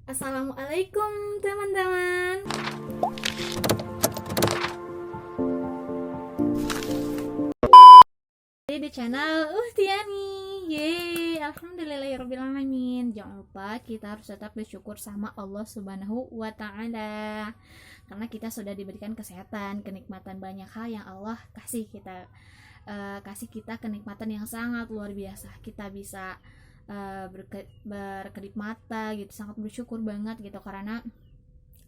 Assalamualaikum teman-teman. Di channel Tiani. Yeay, alhamdulillahirobbilalamin. Jangan lupa kita harus tetap bersyukur sama Allah Subhanahu wa taala. Karena kita sudah diberikan kesehatan, kenikmatan banyak hal yang Allah kasih kita kenikmatan yang sangat luar biasa. Kita bisa berkedip mata gitu, sangat bersyukur banget gitu. Karena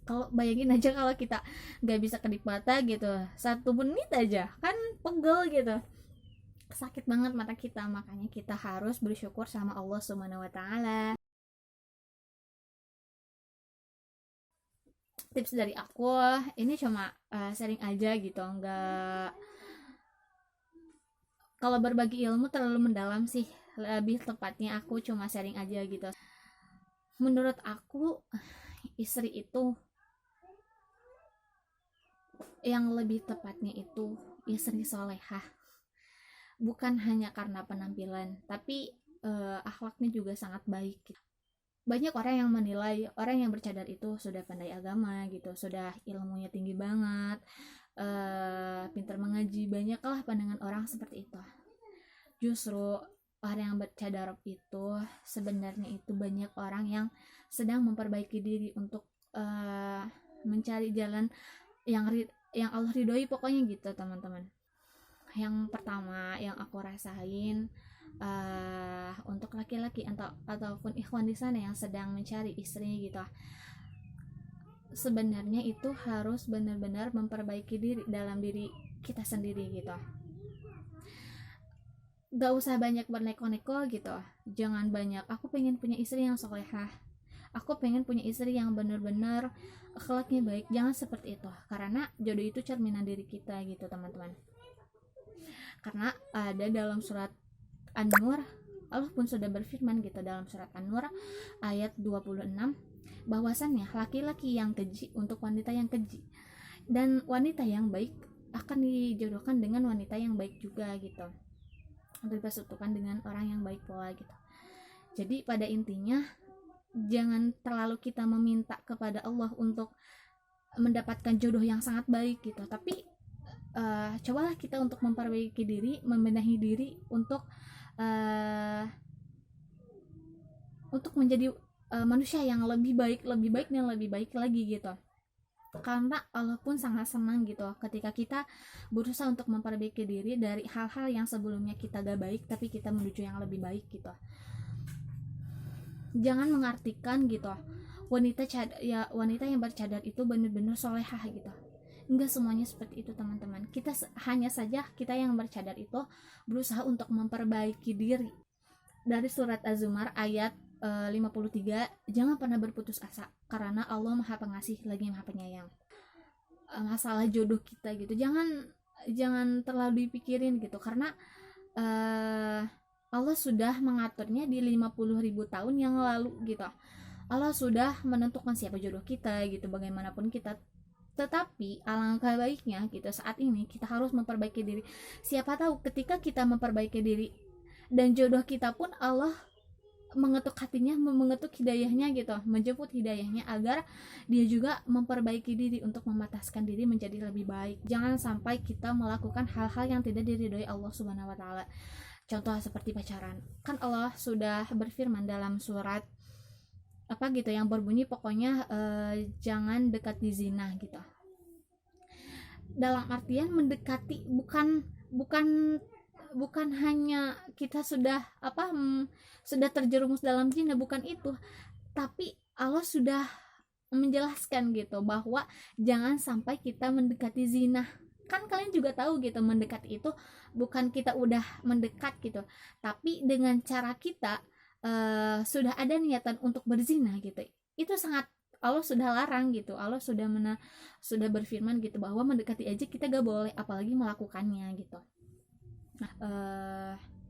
kalau bayangin aja kalau kita nggak bisa kedip mata gitu 1 menit aja kan pegel gitu, sakit banget mata kita. Makanya kita harus bersyukur sama Allah Subhanahu wa taala. Tips dari aku ini cuma sharing aja gitu, nggak, kalau berbagi ilmu terlalu mendalam sih, lebih tepatnya aku cuma sharing aja gitu. Menurut aku istri itu, yang lebih tepatnya itu istri solehah, bukan hanya karena penampilan tapi akhlaknya juga sangat baik gitu. Banyak orang yang menilai orang yang bercadar itu sudah pandai agama gitu, sudah ilmunya tinggi banget, pintar mengaji. Banyaklah pandangan orang seperti itu. Justru orang yang bercadar itu sebenarnya itu banyak orang yang sedang memperbaiki diri untuk mencari jalan yang Allah ridhoi, pokoknya gitu teman-teman. Yang pertama yang aku rasain, untuk laki-laki ataupun ikhwan di sana yang sedang mencari istri gitu, sebenarnya itu harus benar-benar memperbaiki diri dalam diri kita sendiri gitu. Gak usah banyak berneko-neko gitu, jangan banyak aku pengen punya istri yang solehah, aku pengen punya istri yang benar-benar akhlaknya baik. Jangan seperti itu, karena jodoh itu cerminan diri kita gitu teman-teman. Karena ada dalam surat An-Nur, Allah pun sudah berfirman gitu dalam surat An-Nur ayat 26, bahwasannya laki-laki yang keji untuk wanita yang keji, dan wanita yang baik akan dijodohkan dengan wanita yang baik juga gitu, dipersatukan dengan orang yang baik pula gitu. Jadi pada intinya jangan terlalu kita meminta kepada Allah untuk mendapatkan jodoh yang sangat baik gitu, tapi cobalah kita untuk memperbaiki diri, membenahi diri untuk menjadi manusia yang lebih baik dan lebih baik lagi gitu. Karena Allah pun sangat senang gitu ketika kita berusaha untuk memperbaiki diri dari hal-hal yang sebelumnya kita gak baik, tapi kita menuju yang lebih baik gitu. Jangan mengartikan gitu wanita yang bercadar itu benar-benar solehah gitu. Enggak semuanya seperti itu teman-teman. Hanya saja kita yang bercadar itu berusaha untuk memperbaiki diri. Dari surat Az-Zumar ayat 53, jangan pernah berputus asa karena Allah Maha Pengasih lagi Maha Penyayang. Masalah jodoh kita gitu, jangan terlalu dipikirin gitu, karena Allah sudah mengaturnya di 50.000 tahun yang lalu gitu. Allah sudah menentukan siapa jodoh kita gitu, bagaimanapun kita. Tetapi alangkah baiknya gitu saat ini kita harus memperbaiki diri. Siapa tahu ketika kita memperbaiki diri dan jodoh kita pun Allah mengetuk hatinya, mengetuk hidayahnya gitu, menjemput hidayahnya agar dia juga memperbaiki diri untuk memataskan diri menjadi lebih baik. Jangan sampai kita melakukan hal-hal yang tidak diridhoi Allah Subhanahu wa taala. Contoh seperti pacaran. Kan Allah sudah berfirman dalam surat apa gitu yang berbunyi pokoknya jangan dekati zina gitu. Dalam artian mendekati bukan hanya kita sudah sudah terjerumus dalam zina, bukan itu, tapi Allah sudah menjelaskan gitu bahwa jangan sampai kita mendekati zina. Kan kalian juga tahu gitu, mendekat itu bukan kita udah mendekat gitu, tapi dengan cara kita sudah ada niatan untuk berzina gitu. Itu sangat, Allah sudah larang gitu. Allah sudah berfirman gitu bahwa mendekati aja kita gak boleh, apalagi melakukannya gitu. Nah,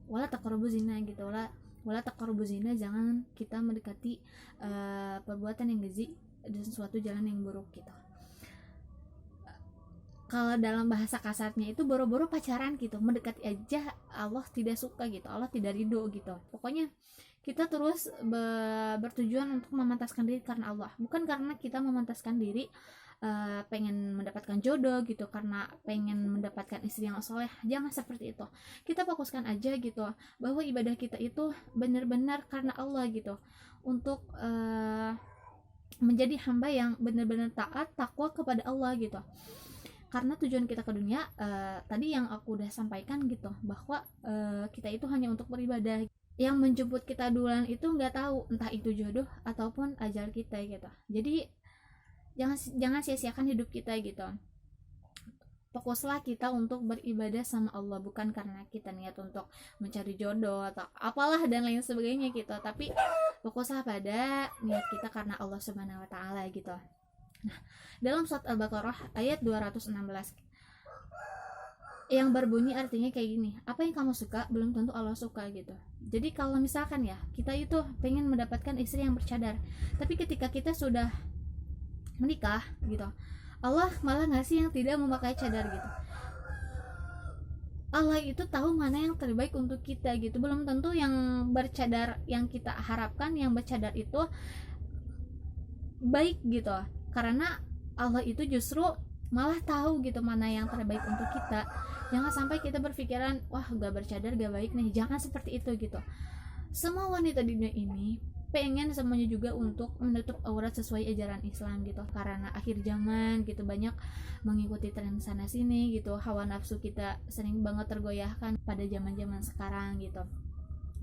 wala taqrabu zina gitu, wala taqrabu zina, jangan kita mendekati perbuatan yang keji dan suatu jalan yang buruk gitu. kalau dalam bahasa kasarnya itu boro-boro pacaran gitu, mendekati aja Allah tidak suka gitu, Allah tidak ridho gitu. Pokoknya kita terus bertujuan untuk memantaskan diri karena Allah, bukan karena kita memantaskan diri pengen mendapatkan jodoh gitu, karena pengen mendapatkan istri yang soleh. Jangan seperti itu. Kita fokuskan aja gitu bahwa ibadah kita itu benar-benar karena Allah gitu, untuk menjadi hamba yang benar-benar taat takwa kepada Allah gitu. Karena tujuan kita ke dunia tadi yang aku udah sampaikan gitu, bahwa kita itu hanya untuk beribadah. Yang menjemput kita duluan itu nggak tahu, entah itu jodoh ataupun ajal kita gitu. Jadi jangan sia-siakan hidup kita gitu. Fokuslah kita untuk beribadah sama Allah, bukan karena kita niat untuk mencari jodoh atau apalah dan lain sebagainya gitu, tapi fokuslah pada niat kita karena Allah Subhanahu wa taala gitu. Nah, dalam surat Al-Baqarah ayat 216 yang berbunyi artinya kayak gini, apa yang kamu suka belum tentu Allah suka gitu. Jadi kalau misalkan ya kita itu pengen mendapatkan istri yang bercadar, tapi ketika kita sudah menikah gitu, Allah malah ngasih yang tidak memakai cadar gitu. Allah itu tahu mana yang terbaik untuk kita gitu. Belum tentu yang bercadar yang kita harapkan, yang bercadar itu baik gitu, karena Allah itu justru malah tahu gitu mana yang terbaik untuk kita. Jangan sampai kita berpikiran wah gak bercadar gak baik nih, jangan seperti itu gitu. Semua wanita di dunia ini pengen semuanya juga untuk menutup aurat sesuai ajaran Islam gitu, karena akhir zaman gitu banyak mengikuti tren sana sini gitu, hawa nafsu kita sering banget tergoyahkan pada zaman-zaman sekarang gitu.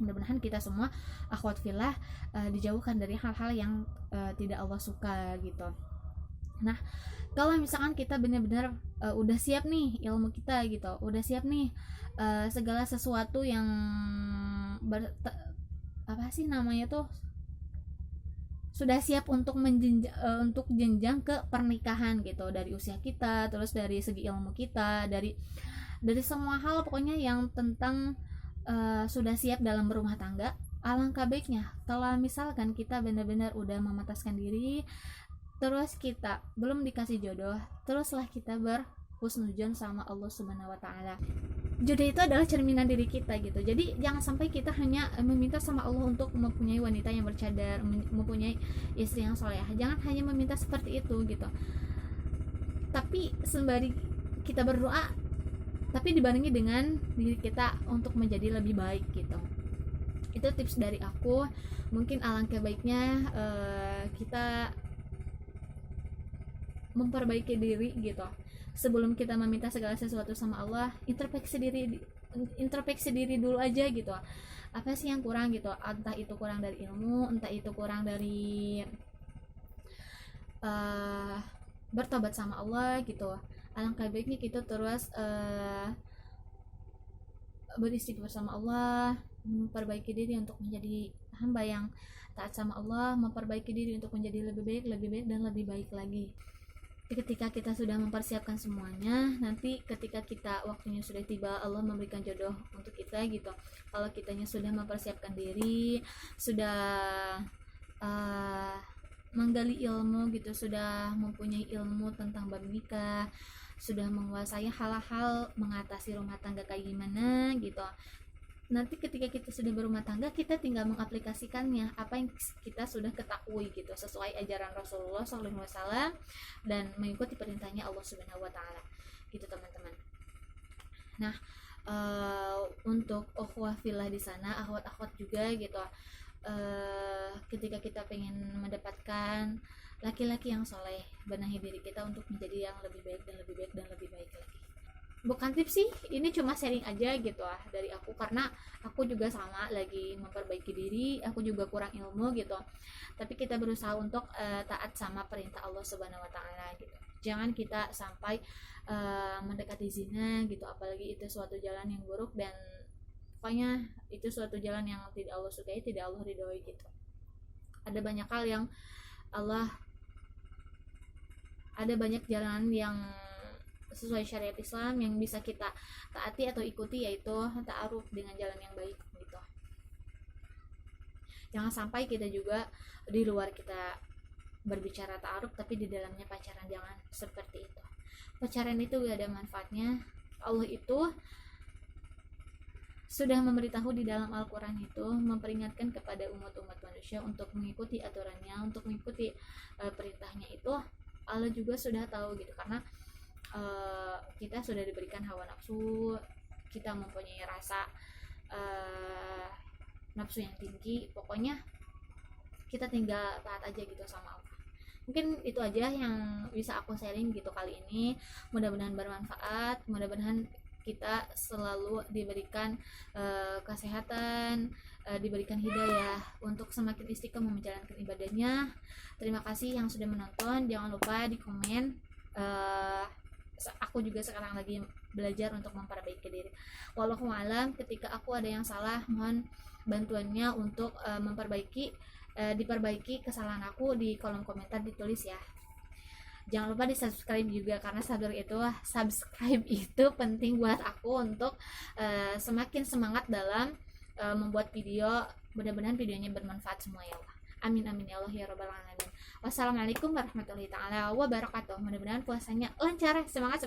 Mudah-mudahan kita semua akhwat fillah dijauhkan dari hal-hal yang tidak Allah suka gitu. Nah, kalau misalkan kita benar-benar udah siap nih ilmu kita gitu, udah siap nih segala sesuatu yang apa sih namanya tuh, sudah siap untuk untuk jenjang ke pernikahan gitu, dari usia kita, terus dari segi ilmu kita, dari semua hal pokoknya yang tentang sudah siap dalam berumah tangga. Alangkah baiknya kalau misalkan kita benar-benar udah memantaskan diri, terus kita belum dikasih jodoh, teruslah kita berhusnudzon sama Allah Subhanahu wa taala. Jodoh itu adalah cerminan diri kita gitu. Jadi jangan sampai kita hanya meminta sama Allah untuk mempunyai wanita yang bercadar, mempunyai istri yang solehah. Jangan hanya meminta seperti itu gitu. Tapi sembari kita berdoa, tapi dibarengi dengan diri kita untuk menjadi lebih baik gitu. Itu tips dari aku. Mungkin alangkah baiknya kita memperbaiki diri gitu. Sebelum kita meminta segala sesuatu sama Allah, introspeksi diri dulu aja gitu. Apa sih yang kurang gitu? Entah itu kurang dari ilmu, entah itu kurang dari bertobat sama Allah gitu. Alangkah baiknya kita terus beristighfar sama Allah, memperbaiki diri untuk menjadi hamba yang taat sama Allah, memperbaiki diri untuk menjadi lebih baik dan lebih baik lagi. Ketika kita sudah mempersiapkan semuanya, nanti ketika kita waktunya sudah tiba, Allah memberikan jodoh untuk kita gitu. Kalau kitanya sudah mempersiapkan diri, sudah menggali ilmu gitu, sudah mempunyai ilmu tentang bab nikah, sudah menguasai hal-hal mengatasi rumah tangga kayak gimana gitu. Nanti ketika kita sudah berumah tangga, kita tinggal mengaplikasikannya apa yang kita sudah ketahui gitu, sesuai ajaran Rasulullah SAW dan mengikuti perintahnya Allah Subhanahu wa taala gitu teman-teman. Nah, untuk ukhuwah fillah di sana, akhwat-akhwat juga gitu, ketika kita pengen mendapatkan laki-laki yang soleh, benahi diri kita untuk menjadi yang lebih baik dan lebih baik dan lebih baik lagi. Bukan tips sih, ini cuma sharing aja gitu dari aku, karena aku juga sama lagi memperbaiki diri, aku juga kurang ilmu gitu, tapi kita berusaha untuk taat sama perintah Allah Subhanahu wa taala gitu. Jangan kita sampai mendekati zina gitu, apalagi itu suatu jalan yang buruk, dan pokoknya itu suatu jalan yang tidak Allah sukai, tidak Allah ridhoi gitu. Ada banyak hal yang ada banyak jalan yang sesuai syariat Islam yang bisa kita taati atau ikuti, yaitu ta'aruf dengan jalan yang baik gitu. Jangan sampai kita juga di luar kita berbicara ta'aruf tapi di dalamnya pacaran. Jangan seperti itu. Pacaran itu gak ada manfaatnya. Allah itu sudah memberitahu di dalam Al-Quran itu, memperingatkan kepada umat-umat manusia untuk mengikuti aturannya, untuk mengikuti perintahnya itu. Allah juga sudah tahu gitu, karena kita sudah diberikan hawa nafsu, kita mempunyai rasa nafsu yang tinggi. Pokoknya kita tinggal taat aja gitu sama Allah. Mungkin itu aja yang bisa aku sharing gitu kali ini. Mudah-mudahan bermanfaat, mudah-mudahan kita selalu diberikan kesehatan, diberikan hidayah untuk semakin istiqomah menjalankan ibadahnya. Terima kasih yang sudah menonton. Jangan lupa di komen. Aku juga sekarang lagi belajar untuk memperbaiki diri. Wallahu a'lam, ketika aku ada yang salah, mohon bantuannya untuk diperbaiki kesalahan aku di kolom komentar, ditulis ya. Jangan lupa di subscribe juga, karena subscribe itu penting buat aku untuk semakin semangat dalam membuat video. Mudah-mudahan videonya bermanfaat semua ya Allah. Amin amin ya Allah ya rabbal alamin. Wassalamualaikum warahmatullahi taala wabarakatuh. Mudah-mudahan puasanya lancar. Semangat.